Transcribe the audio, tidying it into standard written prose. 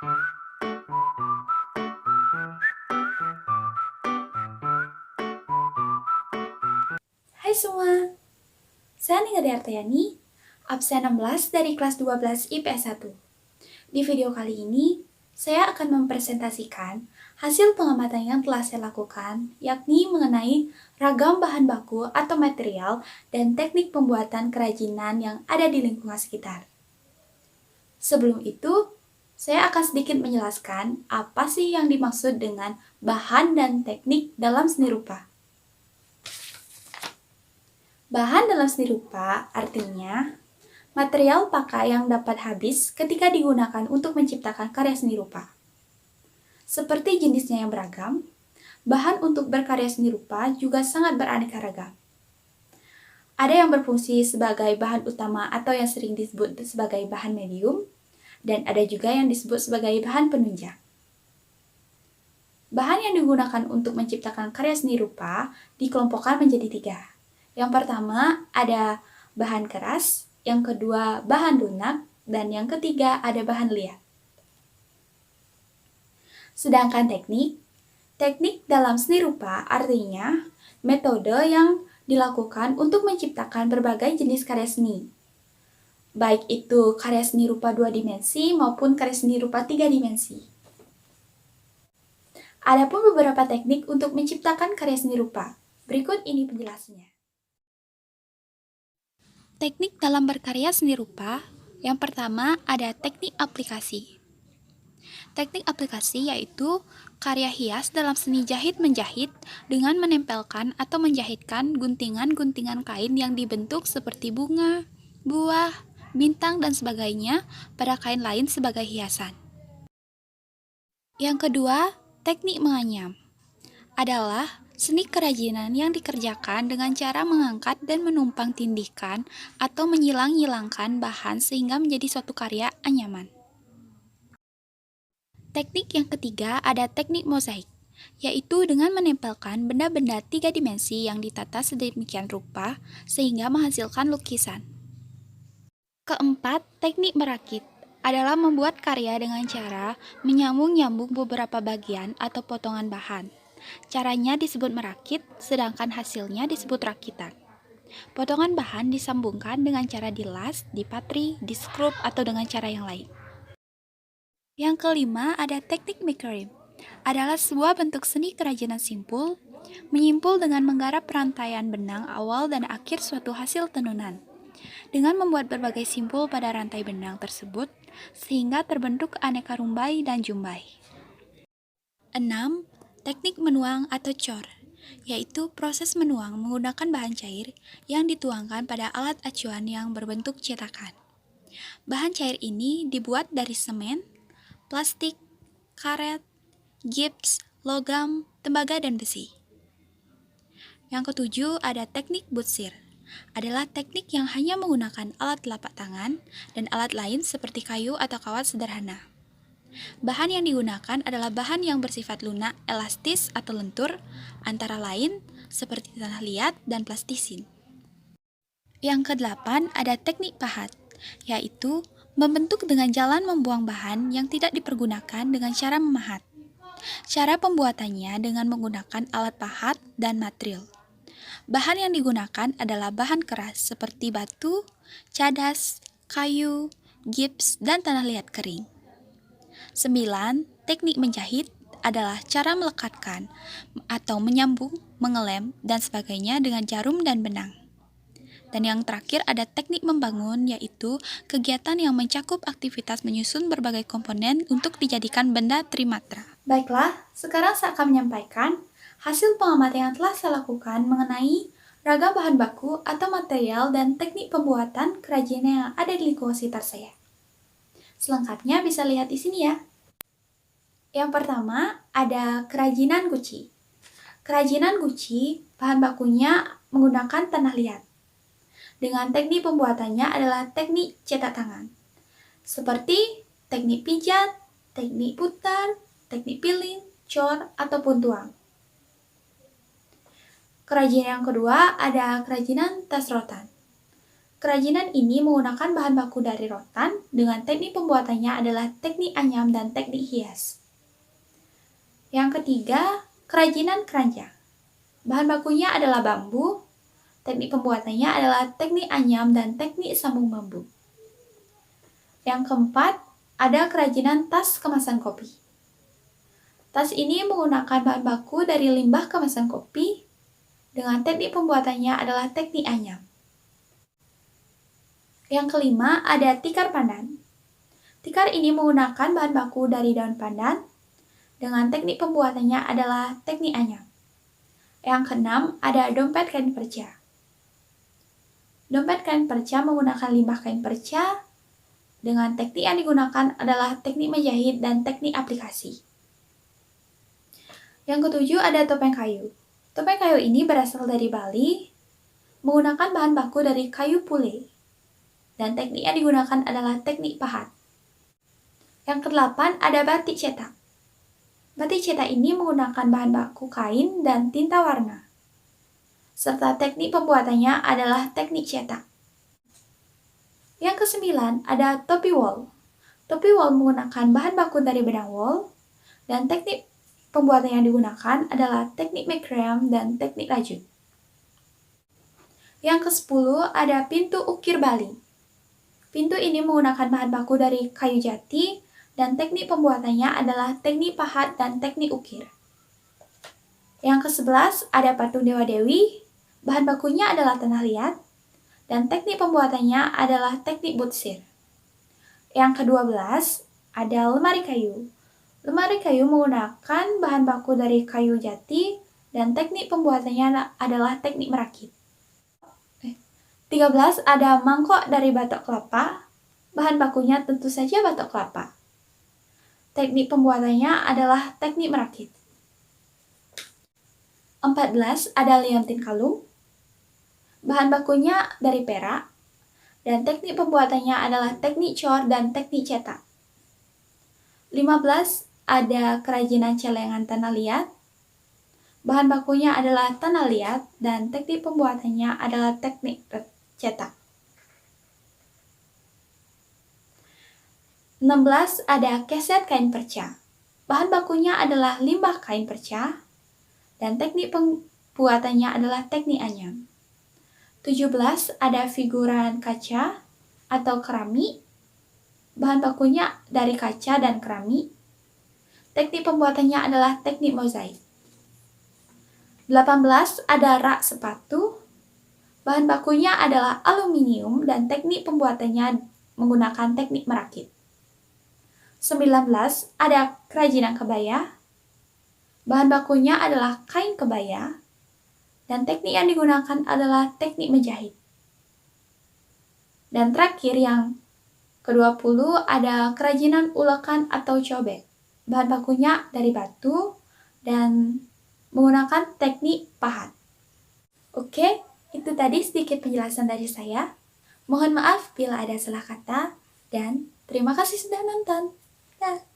Hai semua, saya Ningade Artayani, absen 16 dari kelas 12 IPS 1. Di video kali ini, saya akan mempresentasikan hasil pengamatan yang telah saya lakukan, yakni mengenai ragam bahan baku atau material dan teknik pembuatan kerajinan yang ada di lingkungan sekitar. Sebelum itu, saya akan sedikit menjelaskan apa sih yang dimaksud dengan bahan dan teknik dalam seni rupa. Bahan dalam seni rupa artinya material pakai yang dapat habis ketika digunakan untuk menciptakan karya seni rupa. Seperti jenisnya yang beragam, bahan untuk berkarya seni rupa juga sangat beraneka ragam. Ada yang berfungsi sebagai bahan utama atau yang sering disebut sebagai bahan medium, dan ada juga yang disebut sebagai bahan penunjang. Bahan yang digunakan untuk menciptakan karya seni rupa dikelompokkan menjadi 3. Yang pertama ada bahan keras, yang kedua bahan lunak, dan yang ketiga ada bahan liat. Sedangkan teknik dalam seni rupa artinya metode yang dilakukan untuk menciptakan berbagai jenis karya seni. Baik itu karya seni rupa 2 dimensi maupun karya seni rupa 3 dimensi. Adapun beberapa teknik untuk menciptakan karya seni rupa. Berikut ini penjelasannya. Teknik dalam berkarya seni rupa, yang pertama ada teknik aplikasi. Teknik aplikasi yaitu karya hias dalam seni jahit-menjahit dengan menempelkan atau menjahitkan guntingan-guntingan kain yang dibentuk seperti bunga, buah, bintang, dan sebagainya pada kain lain sebagai hiasan. Yang kedua, teknik menganyam adalah seni kerajinan yang dikerjakan dengan cara mengangkat dan menumpang tindihkan atau menyilang-nyilangkan bahan sehingga menjadi suatu karya anyaman. Teknik yang ketiga ada teknik mozaik, yaitu dengan menempelkan benda-benda 3 dimensi yang ditata sedemikian rupa sehingga menghasilkan lukisan. Keempat, teknik merakit adalah membuat karya dengan cara menyambung-nyambung beberapa bagian atau potongan bahan. Caranya disebut merakit, sedangkan hasilnya disebut rakitan. Potongan bahan disambungkan dengan cara dilas, dipatri, diskrup, atau dengan cara yang lain. Yang kelima ada teknik mikrorim. Adalah sebuah bentuk seni kerajinan simpul, menyimpul dengan menggarap rantaian benang awal dan akhir suatu hasil tenunan, dengan membuat berbagai simpul pada rantai benang tersebut, sehingga terbentuk aneka rumbai dan jumbai. 6. Teknik menuang atau cor, yaitu proses menuang menggunakan bahan cair yang dituangkan pada alat acuan yang berbentuk cetakan. Bahan cair ini dibuat dari semen, plastik, karet, gips, logam, tembaga, dan besi. Yang ketujuh ada teknik butsir, adalah teknik yang hanya menggunakan alat telapak tangan dan alat lain seperti kayu atau kawat sederhana. Bahan yang digunakan adalah bahan yang bersifat lunak, elastis, atau lentur, antara lain seperti tanah liat dan plastisin. Yang kedelapan ada teknik pahat, yaitu membentuk dengan jalan membuang bahan yang tidak dipergunakan dengan cara memahat. Cara pembuatannya dengan menggunakan alat pahat dan matril. Bahan yang digunakan adalah bahan keras seperti batu, cadas, kayu, gips, dan tanah liat kering. 9. Teknik menjahit adalah cara melekatkan atau menyambung, mengelem, dan sebagainya dengan jarum dan benang. Dan yang terakhir ada teknik membangun, yaitu kegiatan yang mencakup aktivitas menyusun berbagai komponen untuk dijadikan benda trimatra. Baiklah, sekarang saya akan menyampaikan hasil pengamatan yang telah saya lakukan mengenai ragam bahan baku atau material dan teknik pembuatan kerajinan yang ada di lingkungan sekitar saya. Selengkapnya bisa lihat di sini ya. Yang pertama ada kerajinan guci. Kerajinan guci, bahan bakunya menggunakan tanah liat. Dengan teknik pembuatannya adalah teknik cetak tangan, seperti teknik pijat, teknik putar, teknik piling, cor, ataupun tuang. Kerajinan yang kedua ada kerajinan tas rotan. Kerajinan ini menggunakan bahan baku dari rotan dengan teknik pembuatannya adalah teknik anyam dan teknik hias. Yang ketiga, kerajinan keranjang. Bahan bakunya adalah bambu, teknik pembuatannya adalah teknik anyam dan teknik sambung bambu. Yang keempat, ada kerajinan tas kemasan kopi. Tas ini menggunakan bahan baku dari limbah kemasan kopi dengan teknik pembuatannya adalah teknik anyam. Yang kelima, ada tikar pandan. Tikar ini menggunakan bahan baku dari daun pandan dengan teknik pembuatannya adalah teknik anyam. Yang keenam, ada dompet kain perca. Dompet kain perca menggunakan limbah kain perca dengan teknik yang digunakan adalah teknik menjahit dan teknik aplikasi. Yang ketujuh, ada topeng kayu. Topeng kayu ini berasal dari Bali, menggunakan bahan baku dari kayu pule. Dan teknik yang digunakan adalah teknik pahat. Yang kedelapan, ada batik cetak. Batik cetak ini menggunakan bahan baku kain dan tinta warna. Serta teknik pembuatannya adalah teknik cetak. Yang kesembilan, ada topi wol. Topi wol menggunakan bahan baku dari benang wol, dan teknik pembuatan yang digunakan adalah teknik macram dan teknik rajut. Yang ke-10 ada pintu ukir Bali. Pintu ini menggunakan bahan baku dari kayu jati dan teknik pembuatannya adalah teknik pahat dan teknik ukir. Yang ke-11 ada patung Dewa Dewi, bahan bakunya adalah tanah liat dan teknik pembuatannya adalah teknik butsir. Yang ke-12 ada lemari kayu. Lemari kayu menggunakan bahan baku dari kayu jati dan teknik pembuatannya adalah teknik merakit. 13 ada mangkok dari batok kelapa. Bahan bakunya tentu saja batok kelapa. Teknik pembuatannya adalah teknik merakit. 14 ada liontin kalung. Bahan bakunya dari perak dan teknik pembuatannya adalah teknik cor dan teknik cetak. 15 ada kerajinan celengan tanah liat. Bahan bakunya adalah tanah liat dan teknik pembuatannya adalah teknik cetak. 16 ada keset kain perca. Bahan bakunya adalah limbah kain perca dan teknik pembuatannya adalah teknik anyam. 17 ada figuran kaca atau keramik. Bahan bakunya dari kaca dan keramik. Teknik pembuatannya adalah teknik mozaik. 18 ada rak sepatu. Bahan bakunya adalah aluminium dan teknik pembuatannya menggunakan teknik merakit. 19 ada kerajinan kebaya. Bahan bakunya adalah kain kebaya dan teknik yang digunakan adalah teknik menjahit. Dan terakhir yang ke-20 ada kerajinan ulekan atau cobek. Bahan bakunya dari batu dan menggunakan teknik pahat. Oke, itu tadi sedikit penjelasan dari saya. Mohon maaf bila ada salah kata dan terima kasih sudah nonton. Dah.